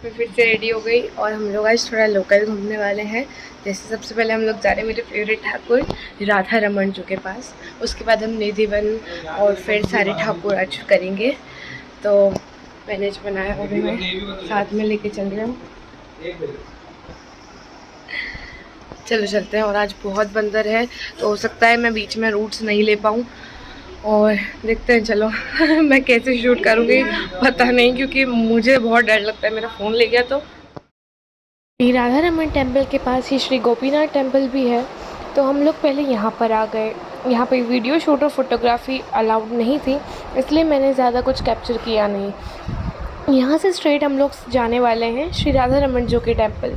मैं फिर से रेडी हो गई और हम लोग आज थोड़ा लोकल घूमने वाले हैं। जैसे सबसे पहले हम लोग जा रहे हैं मेरे फेवरेट ठाकुर राधा रमन जी के पास। उसके बाद हम निधि वन और फिर सारे ठाकुर आज करेंगे। तो मैंने जो बनाया वो भी मैं साथ में लेके चल रही हूँ। चलो चलते हैं। और आज बहुत बंदर है तो हो सकता है मैं बीच में रूट्स नहीं ले पाऊँ और देखते हैं। चलो मैं कैसे शूट करूँगी पता नहीं, क्योंकि मुझे बहुत डर लगता है मेरा फ़ोन ले गया तो। श्री राधा रमन टेम्पल के पास ही श्री गोपीनाथ टेम्पल भी है, तो हम लोग पहले यहाँ पर आ गए। यहाँ पे वीडियो शूट और फोटोग्राफी अलाउड नहीं थी, इसलिए मैंने ज़्यादा कुछ कैप्चर किया नहीं। यहाँ से स्ट्रेट हम लोग जाने वाले हैं श्री राधा रमन जी के टेम्पल।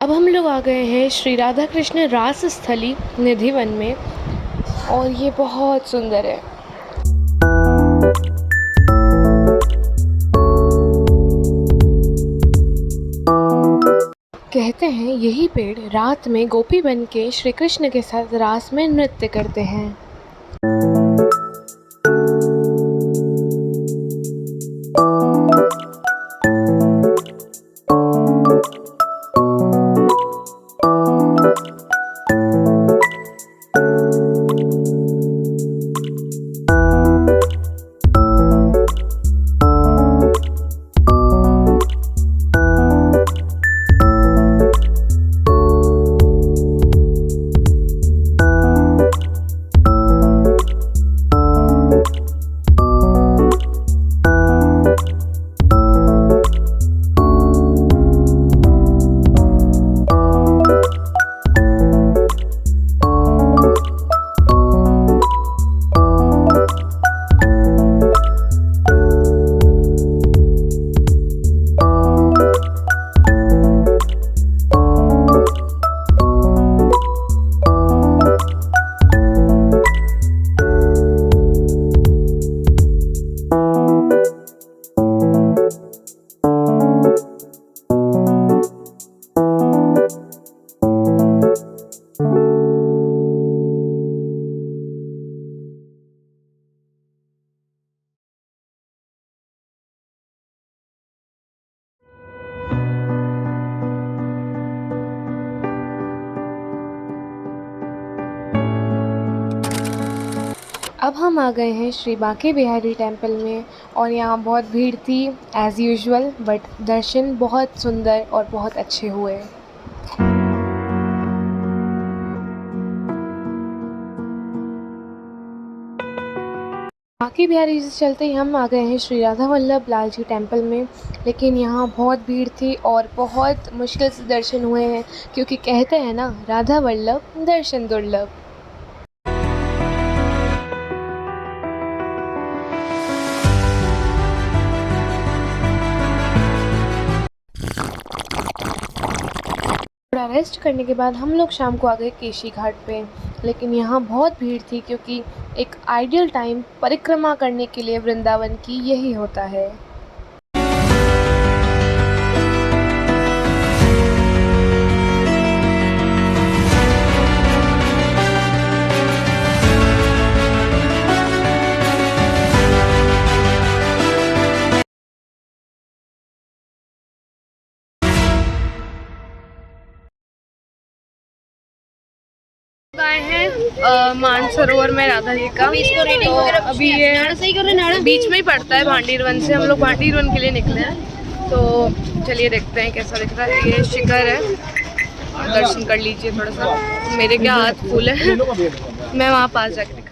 अब हम लोग आ गए हैं श्री राधा कृष्ण रास स्थली निधि वन में और ये बहुत सुंदर है। कहते हैं यही पेड़ रात में गोपी बन के श्री कृष्ण के साथ रास में नृत्य करते हैं। अब हम आ गए हैं श्री बांके बिहारी टेम्पल में और यहाँ बहुत भीड़ थी एज़ यूजुअल, बट दर्शन बहुत सुंदर और बहुत अच्छे हुए। बांके बिहारी से चलते ही हम आ गए हैं श्री राधा वल्लभ लाल जी टेम्पल में, लेकिन यहाँ बहुत भीड़ थी और बहुत मुश्किल से दर्शन हुए हैं, क्योंकि कहते हैं ना राधा वल्लभ दर्शन दुर्लभ। थोड़ा रेस्ट करने के बाद हम लोग शाम को आ गए केशी घाट पे, लेकिन यहाँ बहुत भीड़ थी, क्योंकि एक आइडियल टाइम परिक्रमा करने के लिए वृंदावन की यही होता है। आए हैं मानसरोवर में राधा जी का, तो अभी ये बीच में ही पड़ता है भांडीर वन से। हम लोग भांडीर वन के लिए निकले हैं, तो चलिए देखते हैं कैसा दिख रहा है। ये शिखर है, दर्शन कर लीजिए। थोड़ा सा मेरे क्या हाथ फूल है, मैं वहाँ पास जाके दिखा।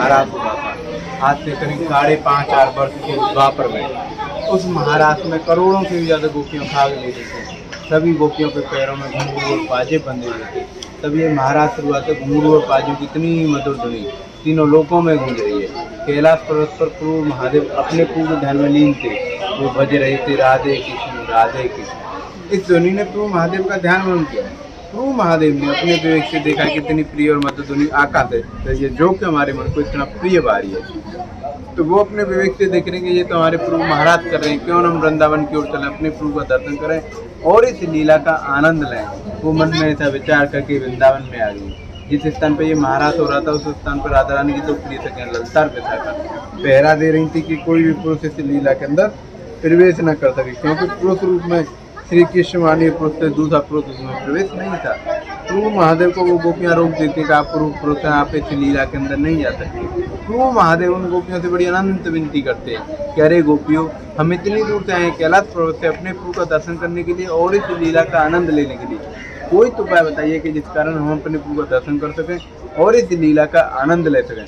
महारास हुआ था आज से करीब 5.5-4 वर्ष के द्वापर में। उस महारास में करोड़ों से भी ज़्यादा गोपियाँ भाग ले रही थी। सभी गोपियों के पैरों में घुंघरू और पाजे बंधे हुए थे। तब ये महारास शुरुआत है। घुंघरू और पाजे की इतनी मधुर ध्वनि तीनों लोकों में गूंज रही है। कैलाश पर्वत पर प्रभु महादेव अपने पूर्ण ध्यान में लीन थे। वो भज रहे थे राधे कृष्ण राधे कृष्ण। इस ध्वनि ने प्रभु महादेव का ध्यान भंग किया है। प्रभु महादेव ने अपने विवेक से देखा कि इतनी प्रिय और मधुर ध्वनि आका से जो कि हमारे मन को इतना प्रिय बारी है। तो वो अपने विवेक से देख रहे हैं कि ये तो हमारे प्रभु महाराज कर रहे हैं, क्यों न हम वृंदावन की ओर चलें, अपने प्रभु का दर्शन करें और इस लीला का आनंद लें। वो मन में ऐसा विचार करके वृंदावन में आ गई। जिस स्थान पर ये महाराज हो रहा था उस स्थान पर राधा रानी की तो प्रिय सखियां ललचार पहरा दे रही थी कि कोई भी पुरुष इस लीला के अंदर प्रवेश न कर सके, क्योंकि पुरुष रूप में श्री कृष्ण मानी पुरुष से दूसरा पुरुष उसमें प्रवेश नहीं था। प्रभु महादेव को वो गोपियाँ रोक देती कि आप पुरुष हैं, आप इस लीला के अंदर नहीं जा सकते। प्रभु महादेव उन गोपियों से बड़ी अनंत विनती करते हैं कि अरे गोपियों, हम इतनी दूर से आए कैलाश पर्वत से अपने प्रभु का दर्शन करने के लिए और इस लीला का आनंद लेने के लिए। कोई तो उपाय बताइए कि जिस कारण हम अपने प्रभु का दर्शन कर सकें और इस लीला का आनंद ले सकें।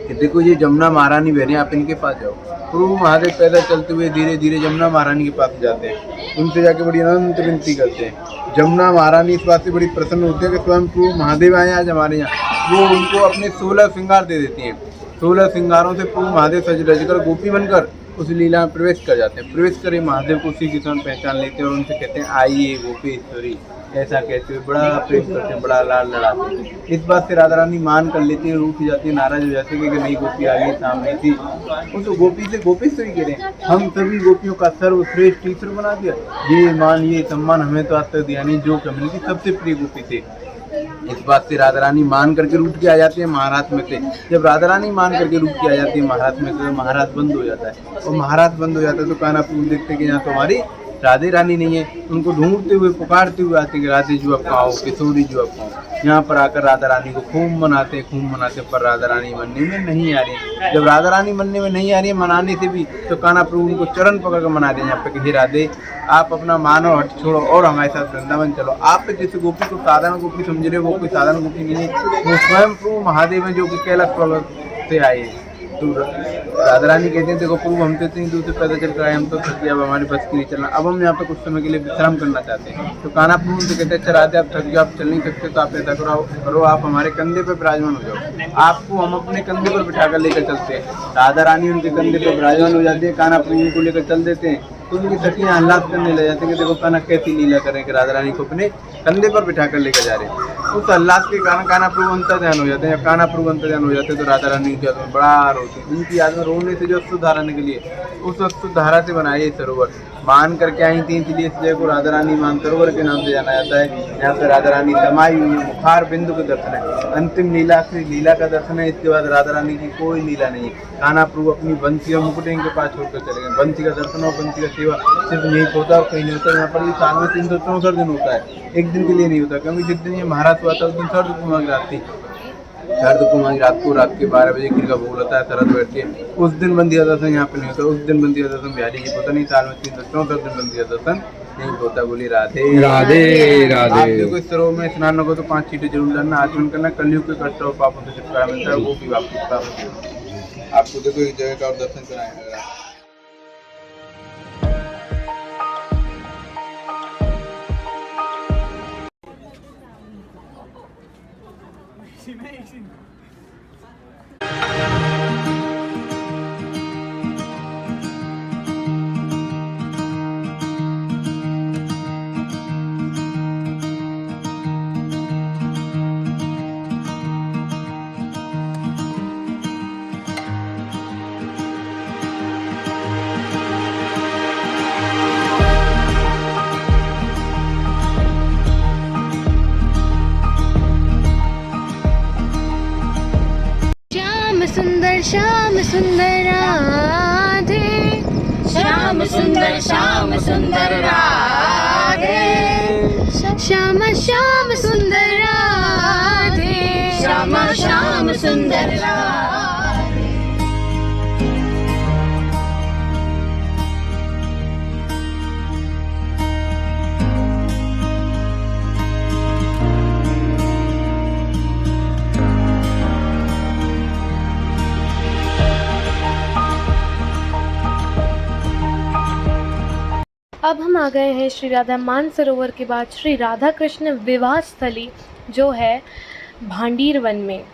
कि देखो ये जमुना महारानी बहनें, आप इनके पास जाओ। प्रभु महादेव पैदल चलते हुए धीरे धीरे जमुना महारानी के पास जाते हैं। उनसे जाके बड़ी अनंत विनती करते हैं। जमुना महारानी इस बात से बड़ी प्रसन्न होती है कि स्वयं प्रभु महादेव आए आज हमारे यहाँ। वो उनको अपने 16 श्रृंगार दे देती हैं। 16 श्रृंगारों से प्रभु महादेव सज रज कर गोपी बनकर उस लीला में प्रवेश कर जाते हैं। प्रवेश करे महादेव को उसी के साथ पहचान लेते हैं और उनसे कहते हैं आइए गोपेश्वरी, ऐसा कहते हुए बड़ा प्रेम करते हैं, बड़ा लाल लड़ाते हैं। इस बात से राधा रानी मान कर लेती है, रूठ जाती है, नाराज हो जाती है कि नहीं गोपी आ गई सामने थी। उस गोपी से गोपेश्वरी कह रहे हैं, हम सभी गोपियों का सर्वश्रेष्ठ ईश्वर बना दिया। ये मान ये सम्मान हमें तो आज तक दिया नहीं, जो कमल की सबसे प्रिय गोपी थे। इस बात से राधा रानी मान करके रूठ के आ जाती है महाराज में से। जब राधा रानी मान करके रूठ के आ जाती है महाराज में से तो महाराज बंद हो जाता है। और महाराज बंद हो जाता है तो कान्हा प्रभु देखते कि यहाँ तो हमारी राधे रानी नहीं है। उनको ढूंढते हुए पुकारते हुए आते कि राधे जी आप कहाँ हो, किशोरी जी आप कहाँ हो। यहाँ पर आकर राधा रानी को खूब मनाते पर राधा रानी मनने में नहीं आ रही। जब राधा रानी मनने में नहीं आ रही है, मनाने से भी, तो कान्हा प्रभु उनको चरण पकड़ कर मना दें यहाँ पे कि हे राधे, आप अपना मानव हट छोड़ो और हमारे साथ वृंदावन चलो। आप जिस गोपी को साधारण गोपी समझ रहे हो वो कोई साधारण गोपी नहीं है, वो स्वयं प्रभु महादेव है जो कि कैलाश पर्वत से आए हैं। तो राधा रानी कहते हैं देखो प्रभु, हम तो इतनी दूर से पैदल चल कर आए, हम तो थक गए, अब हमारी बस की नहीं चलना, अब हम यहाँ पे कुछ समय के लिए विश्राम करना चाहते हैं। तो कान्हा प्रभु से कहते हैं अच्छा राधे आप थक गए, आप चल नहीं सकते, तो आप ऐसा करो आप हमारे कंधे पर विराजमान हो जाओ, आपको हम अपने कंधे पर बिठा कर लेकर चलते हैं। राधा रानी उनके कंधे पर विराजमान हो जाती है, कान्हा प्रभु को लेकर चल देते हैं। तो उनकी सखियाँ आह्लाद करने लग जाती हैं कि देखो कान्हा कैसी लीला करें कि राधा रानी को अपने कंधे पर बिठा कर लेकर जा रहे हैं। उस आह्लाद के कारण कान्हा प्रभु अंतर्ध्यान हो जाते हैं। जब कान्हा प्रभु अंतर्ध्यान हो जाते हैं तो राधा रानी की याद में बड़ा रोती है। उनकी याद में रोने से जो अश्रु धारा निकली है, उस अश्रु धारा से बनाया ये सरोवर मान करके आई थी, इसलिए इस जगह को राधा रानी मानसरोवर के नाम से जाना जाता है। यहाँ पर राधा रानी समाई हुई है, मुखार बिंदु का दर्शन है, अंतिम लीला से लीला का दर्शन है। इसके बाद राधा रानी की कोई लीला नहीं है। कान्हा प्रभु अपनी बंसी और मुकुट के पास छोड़कर चले गए। बंसी का दर्शन और बंसी का सेवा सिर्फ यही होता है और कहीं नहीं होता। यहाँ पर ये साल में 364 दिन होता है, एक दिन के लिए नहीं होता, क्योंकि जिस दिन ये महाराज हुआ था उस दिन शरद पूर्णिमा की रात थी। शरद पूर्णिमा की रात को रात के 12 बजे खीर का भोग होता है शरद बैठ के। उस दिन बंदिया दर्शन यहाँ पे नहीं होता, उस दिन बंदिया दर्शन बिहारी जी होता नहीं। साल में 364 दिन बंदिया दर्शन नहीं होता। बोली राधे राधे राधे। आप देखो इस सरोवर में स्नान होगा तो 5 चीटें जरूर करना, आचरण करना, कलयुग के कष्ट और पापों से छुटकारा मिलता है, वो भी वापस प्राप्त होता है। आपको देखो इस जगह का और दर्शन कराएंगे। श्याम सुंदर राधे, श्याम सुंदर राधे, श्याम श्याम सुंदर राधे, श्याम सुंदर राधे। अब हम आ गए हैं श्री राधा मानसरोवर के बाद श्री राधा कृष्ण विवाह स्थली जो है भांडीर वन में।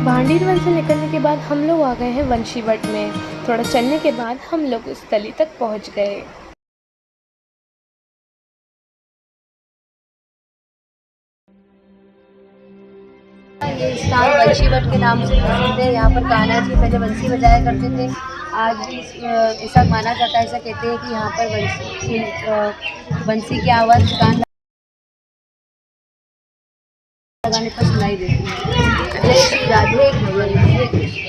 भांडीर वन से निकलने के बाद हम लोग आ गए हैं वंशीवट में। थोड़ा चलने के बाद हम लोग उस स्थली तक पहुंच गए। ये स्थान वंशीवट के नाम से प्रसिद्ध है। यहाँ पर कान्हा जी पहले बंसी बजाया करते थे। आज भी ऐसा माना जाता है, ऐसा कहते हैं कि यहाँ पर बंसी की आवाज़ कान लगाने पर सुनाई देती है। जय श्री राधे कृष्ण।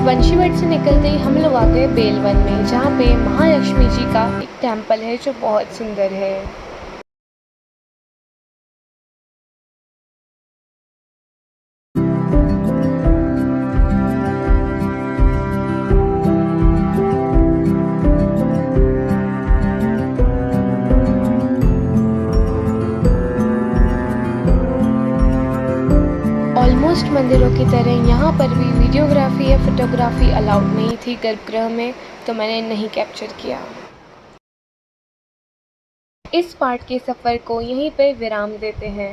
वंशीवट से निकलते ही हम लोग आ गए बेलवन में, जहाँ पे महालक्ष्मी जी का एक टेम्पल है जो बहुत सुंदर है। ऑलमोस्ट मंदिरों की तरह यहाँ पर भी वीडियोग्राफी या फोटोग्राफी अलाउड नहीं थी गर्भगृह में, तो मैंने नहीं कैप्चर किया। इस पार्ट के सफ़र को यहीं पर विराम देते हैं।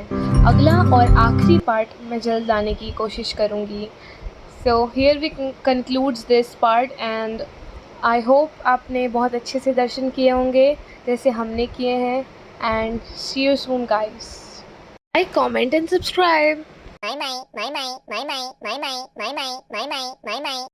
अगला और आखिरी पार्ट मैं जल्द लाने की कोशिश करूँगी। So here we concludes this part and I hope आपने बहुत अच्छे से दर्शन किए होंगे जैसे हमने किए हैं। And see you soon guys. Like, comment and subscribe. Bye bye, bye bye, bye bye, bye bye, bye bye, bye bye, bye bye.